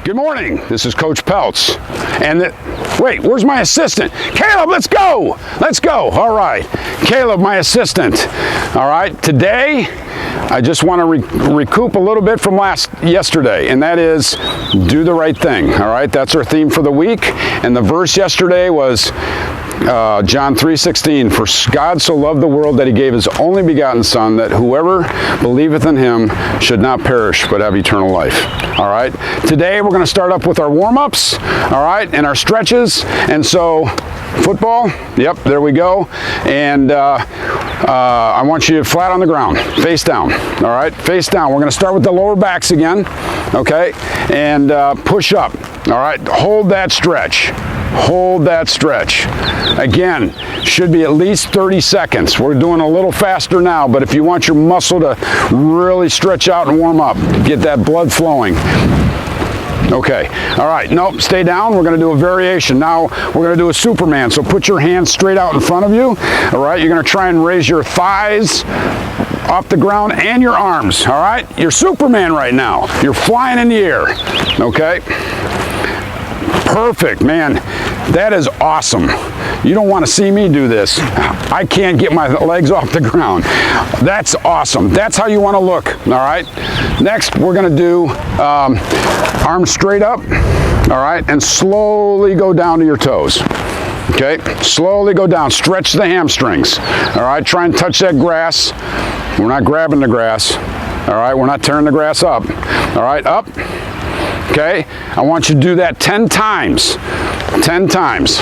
Good morning, this is Coach Peltz. And wait, where's my assistant? Caleb, let's go! Let's go, all right. Caleb, my assistant. All right, today, I just want to recoup a little bit from yesterday, and that is do the right thing, all right? That's our theme for the week, and the verse yesterday was John 3:16, for God so loved the world that he gave his only begotten Son, that whoever believeth in him should not perish but have eternal life. All right, today we're going to start up with our warm-ups, all right, and our stretches. And so football, yep, there we go. And I want you flat on the ground, face down, all right, face down. We're going to start with the lower backs again, okay, and push up, all right, hold that stretch. Hold that stretch. Again, should be at least 30 seconds. We're doing a little faster now, but if you want your muscle to really stretch out and warm up, get that blood flowing. Okay, all right, nope, stay down. We're gonna do a variation. Now we're gonna do a Superman, so put your hands straight out in front of you, all right? You're gonna try and raise your thighs off the ground and your arms, all right? You're Superman right now. You're flying in the air, okay? Perfect, man. That is awesome. You don't want to see me do this. I can't get my legs off the ground. That's awesome. That's how you want to look, all right? Next, we're going to do arms straight up, all right, and slowly go down to your toes. Okay, slowly go down. Stretch the hamstrings, all right? Try and touch that grass. We're not grabbing the grass, all right? We're not tearing the grass up, all right? Up. Okay, I want you to do that 10 times. 10 times.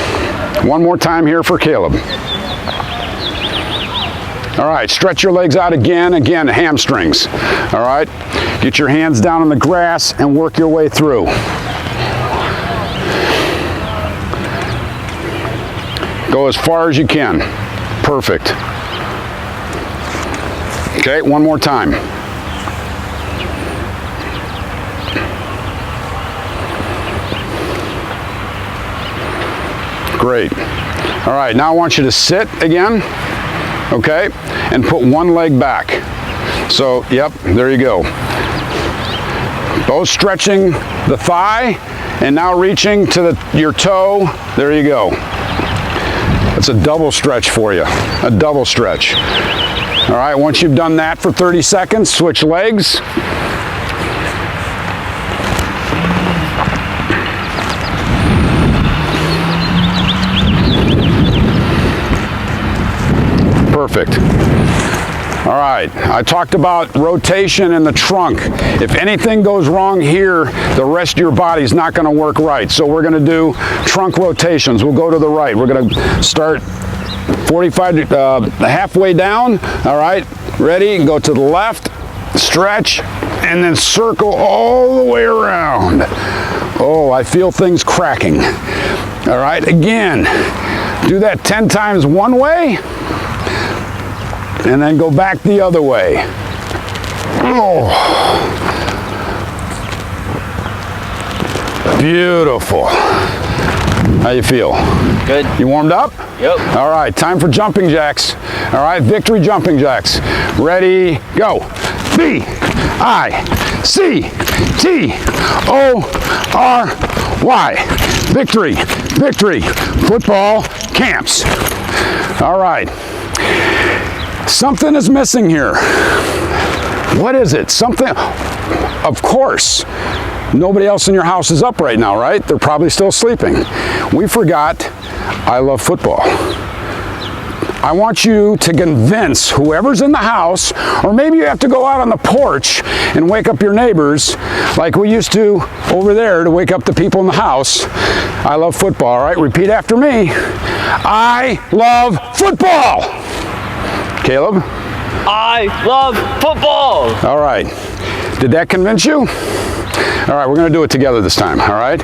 One more time here for Caleb. All right, stretch your legs out again, hamstrings. All right, get your hands down on the grass and work your way through. Go as far as you can. Perfect. Okay, one more time. Great. All right, now I want you to sit again, okay, and put one leg back. So, yep, there you go. Both stretching the thigh and now reaching to your toe. There you go. That's a double stretch for you, a double stretch. All right, once you've done that for 30 seconds, switch legs. Perfect. All right, I talked about rotation in the trunk. If anything goes wrong here, the rest of your body's not going to work right. So we're going to do trunk rotations. We'll go to the right. We're going to start 45, halfway down. All right, ready? Go to the left, stretch, and then circle all the way around. Oh, I feel things cracking. All right, again, do that 10 times one way. And then go back the other way. Oh, beautiful. How you feel? Good. You warmed up? Yep. All right, time for jumping jacks. All right, victory jumping jacks. Ready, go. V-I-C-T-O-R-Y. Victory, victory, football camps. All right. Something is missing here. What is it? Something, of course, nobody else in your house is up right now, right? They're probably still sleeping. We forgot I love football. I want you to convince whoever's in the house, or maybe you have to go out on the porch and wake up your neighbors like we used to over there to wake up the people in the house. I love football, all right? Repeat after me. I love football. Caleb? I love football. All right. Did that convince you? All right, we're going to do it together this time, all right?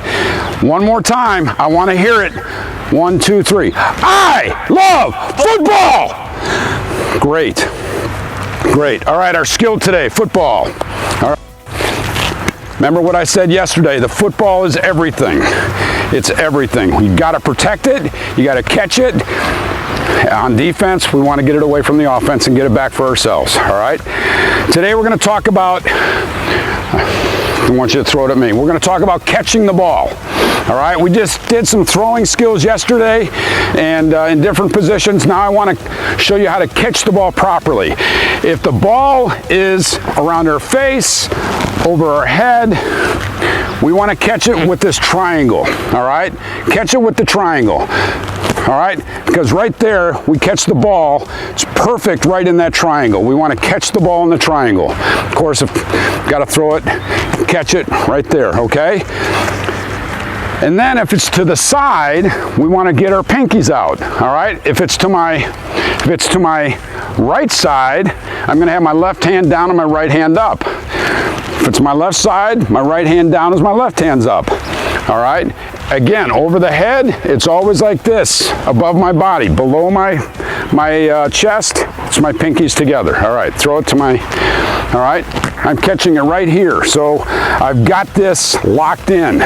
One more time. I want to hear it. 1, 2, 3. I love football. Great. Great. All right, our skill today, football. All right. Remember what I said yesterday, the football is everything. It's everything. You got to protect it. You got to catch it. On defense, we want to get it away from the offense and get it back for ourselves, all right? Today we're going to talk about I want you to throw it at me. We're going to talk about catching the ball. All right, we just did some throwing skills yesterday and in different positions. Now I want to show you how to catch the ball properly. If the ball is around our face, over our head, we want to catch it with this triangle. All right, catch it with the triangle. All right, because right there we catch the ball. It's perfect right in that triangle. We want to catch the ball in the triangle. Of course, if got to throw it, catch it right there. Okay. And then if it's to the side, we want to get our pinkies out. All right. If it's to my right side, I'm going to have my left hand down and my right hand up. If it's my left side, my right hand down as my left hand's up. All right. Again, over the head, it's always like this. Above my body, below my chest, it's my pinkies together. All right. Throw it to my. All right. I'm catching it right here, so I've got this locked in.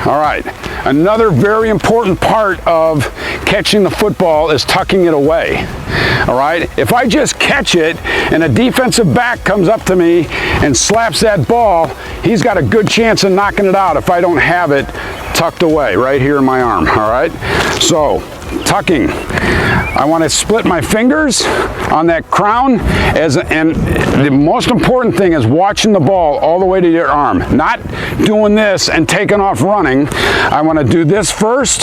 All right, another very important part of catching the football is tucking it away. All right, if I just catch it and a defensive back comes up to me and slaps that ball, he's got a good chance of knocking it out if I don't have it tucked away right here in my arm. All right, so tucking. I want to split my fingers on that crown, and the most important thing is watching the ball all the way to your arm. Not doing this and taking off running. I want to do this first,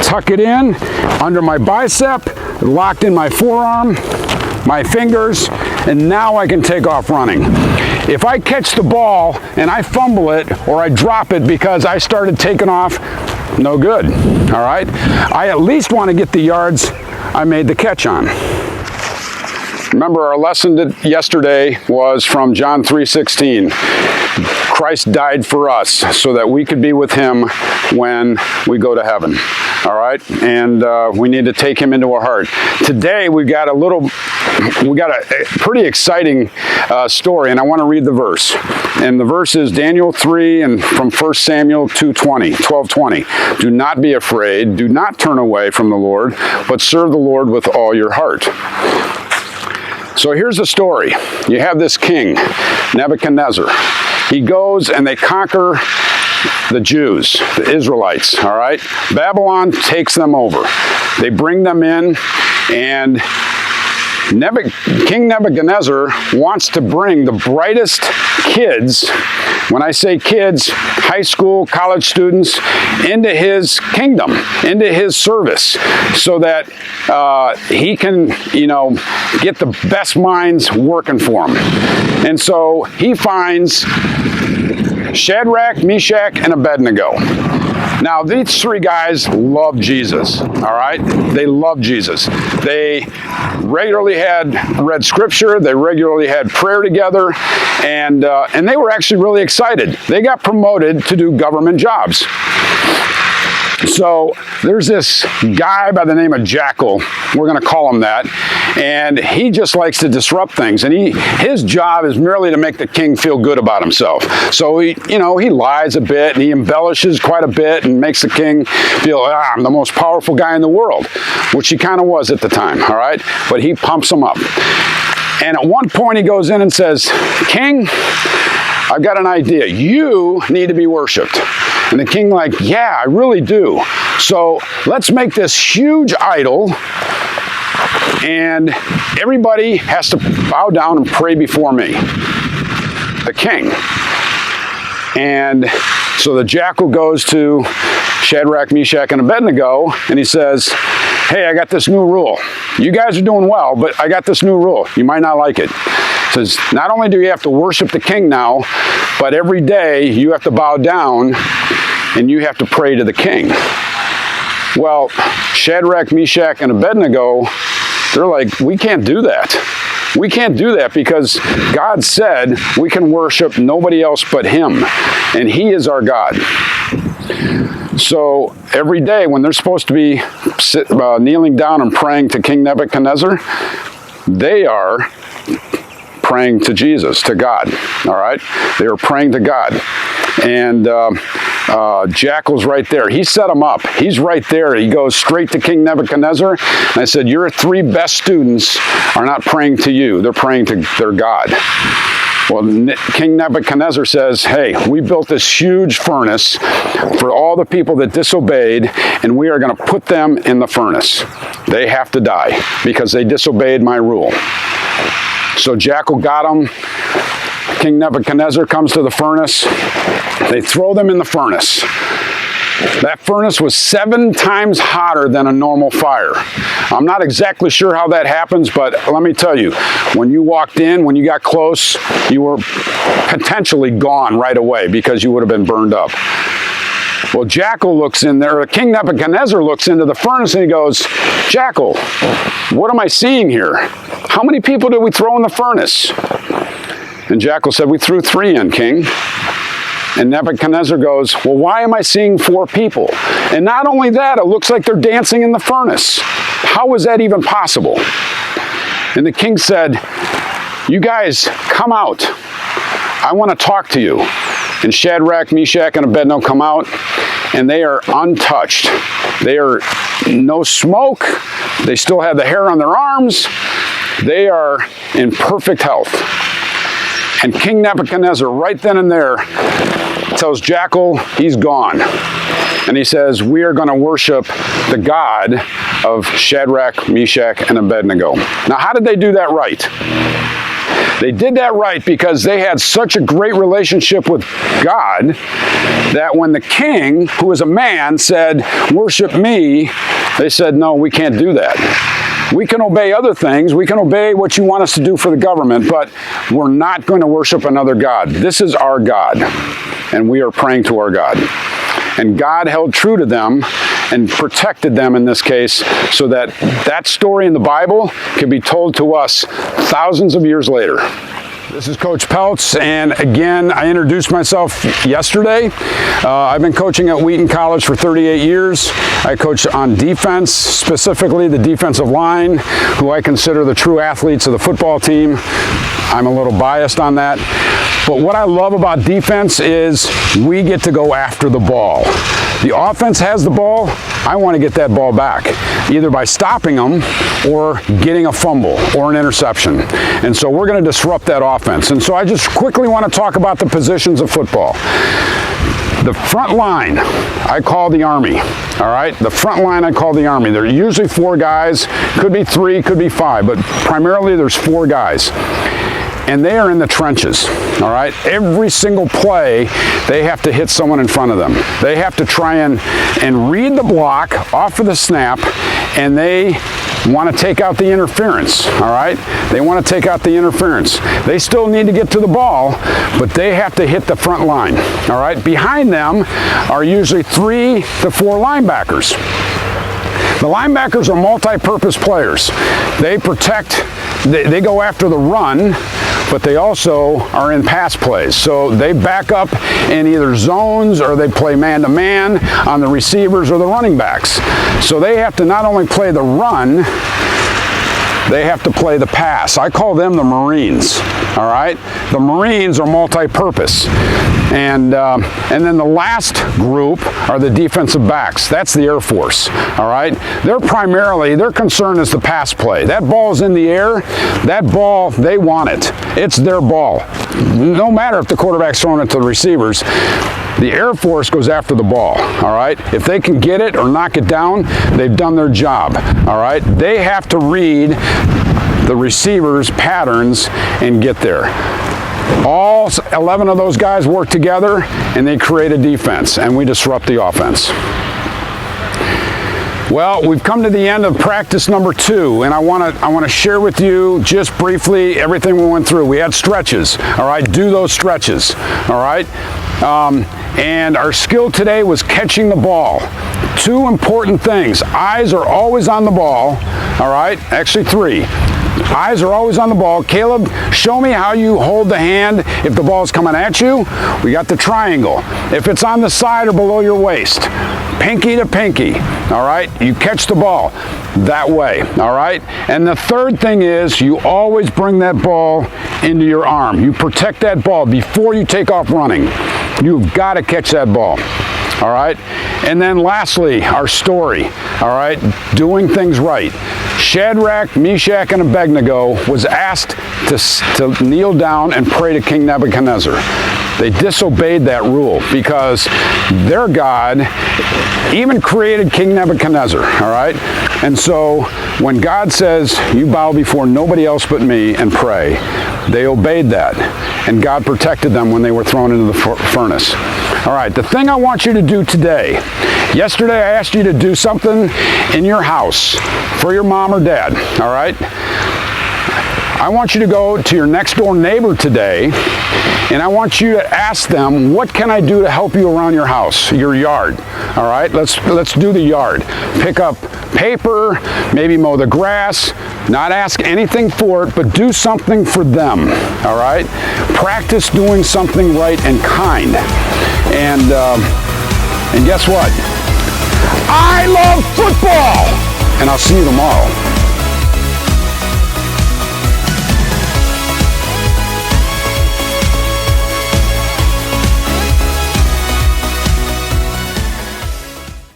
tuck it in under my bicep, locked in my forearm, my fingers, and now I can take off running. If I catch the ball and I fumble it or I drop it because I started taking off, no good. All right, I at least want to get the yards I made the catch on. Remember, our lesson yesterday was from John 3:16. Christ died for us so that we could be with him when we go to heaven. All right, and we need to take him into our heart. Today we got a pretty exciting story, and I want to read the verse. And the verse is Daniel 3 and from 1 Samuel 12:20. Do not be afraid, do not turn away from the Lord, but serve the Lord with all your heart. So here's the story. You have this king, Nebuchadnezzar. He goes and they conquer the Jews, the Israelites, all right? Babylon takes them over. They bring them in, and King Nebuchadnezzar wants to bring the brightest kids, when I say kids, high school, college students, into his kingdom, into his service, so that he can, get the best minds working for him. And so he finds Shadrach, Meshach, and Abednego. Now, these three guys love Jesus, all right? They love Jesus. They regularly had read scripture. They regularly had prayer together, and they were actually really excited. They got promoted to do government jobs. So there's this guy by the name of Jackal, we're going to call him that, and he just likes to disrupt things, and his job is merely to make the king feel good about himself. So he lies a bit, and he embellishes quite a bit and makes the king feel, I'm the most powerful guy in the world, which he kind of was at the time, all right? But he pumps him up. And at one point he goes in and says, King, I've got an idea. You need to be worshipped. And the king yeah, I really do. So let's make this huge idol, and everybody has to bow down and pray before me, the king. And so the jackal goes to Shadrach, Meshach, and Abednego, and he says, hey, I got this new rule. You guys are doing well, but I got this new rule. You might not like it. It says, not only do you have to worship the king now, but every day you have to bow down and you have to pray to the king. Well, Shadrach, Meshach, and Abednego, they're like, we can't do that. We can't do that because God said we can worship nobody else but him, and he is our God. So every day when they're supposed to be kneeling down and praying to King Nebuchadnezzar, they are praying to Jesus, to God. All right? They were praying to God. And Jackal's right there. He set them up. He's right there. He goes straight to King Nebuchadnezzar. And I said, your 3 best students are not praying to you. They're praying to their God. Well, King Nebuchadnezzar says, hey, we built this huge furnace for all the people that disobeyed, and we are going to put them in the furnace. They have to die because they disobeyed my rule. So Jackal got them. King Nebuchadnezzar comes to the furnace. They throw them in the furnace. That furnace was 7 times hotter than a normal fire. I'm not exactly sure how that happens, but let me tell you, when you walked in, when you got close, you were potentially gone right away because you would have been burned up. Well, Jackal looks in there, King Nebuchadnezzar looks into the furnace and he goes, Jackal, what am I seeing here? How many people did we throw in the furnace? And Jackal said, we threw 3 in, King. And Nebuchadnezzar goes, well, why am I seeing 4 people? And not only that, it looks like they're dancing in the furnace. How is that even possible? And the king said, you guys, come out. I want to talk to you. And Shadrach, Meshach, and Abednego come out, and they are untouched. They are no smoke. They still have the hair on their arms. They are in perfect health. And King Nebuchadnezzar, right then and there, tells Jackal he's gone. And he says, we are going to worship the God of Shadrach, Meshach, and Abednego. Now, how did they do that right? They did that right because they had such a great relationship with God that when the king, who is a man, said, worship me, they said, no, we can't do that. We can obey other things. We can obey what you want us to do for the government, but we're not going to worship another God. This is our God, and we are praying to our God. And God held true to them and protected them in this case so that that story in the Bible can be told to us thousands of years later. This is Coach Peltz, and again, I introduced myself yesterday. I've been coaching at Wheaton College for 38 years. I coach on defense, specifically the defensive line, who I consider the true athletes of the football team. I'm a little biased on that. But what I love about defense is we get to go after the ball. The offense has the ball. I want to get that ball back, either by stopping them or getting a fumble or an interception. And so we're going to disrupt that offense. And so I just quickly want to talk about the positions of football. The front line, I call the Army, all right? The front line, I call the Army. There are usually 4 guys, could be 3, could be 5, but primarily there's 4 guys. And they are in the trenches, all right? Every single play, they have to hit someone in front of them. They have to try and read the block off of the snap, and they want to take out the interference, all right? They want to take out the interference. They still need to get to the ball, but they have to hit the front line, all right? Behind them are usually 3 to 4 linebackers. The linebackers are multi-purpose players. They protect, they go after the run, but they also are in pass plays. So they back up in either zones or they play man-to-man on the receivers or the running backs. So they have to not only play the run, they have to play the pass. I call them the Marines, all right? The Marines are multi-purpose. And then the last group are the defensive backs. That's the Air Force, all right? Their concern is the pass play. That ball's in the air. That ball, they want it. It's their ball. No matter if the quarterback's throwing it to the receivers, the Air Force goes after the ball, all right? If they can get it or knock it down, they've done their job, all right? They have to read the receivers' patterns and get there. All 11 of those guys work together and they create a defense, and we disrupt the offense. Well, we've come to the end of practice number 2, and I want to share with you just briefly everything we went through. We had stretches, all right? Do those stretches, all right? And our skill today was catching the ball. 2 important things. Eyes are always on the ball, all right? Actually 3. Eyes are always on the ball. Caleb, show me how you hold the hand if the ball is coming at you. We got the triangle. If it's on the side or below your waist. pinky to pinky, all right? You catch the ball that way, all right? And the third thing is you always bring that ball into your arm. You protect that ball before you take off running. You've got to catch that ball. All right, and then lastly, our story, all right, doing things right. Shadrach, Meshach, and Abednego was asked to kneel down and pray to King Nebuchadnezzar. They disobeyed that rule because their God even created King Nebuchadnezzar, all right? And so when God says, you bow before nobody else but me and pray, they obeyed that, and God protected them when they were thrown into the furnace. All right, the thing I want you to do today, yesterday I asked you to do something in your house for your mom or dad, all right? I want you to go to your next door neighbor today, and I want you to ask them, what can I do to help you around your house, your yard? All right, let's do the yard. Pick up paper, maybe mow the grass, not ask anything for it, but do something for them, all right? Practice doing something right and kind. And guess what? I love football! And I'll see you tomorrow.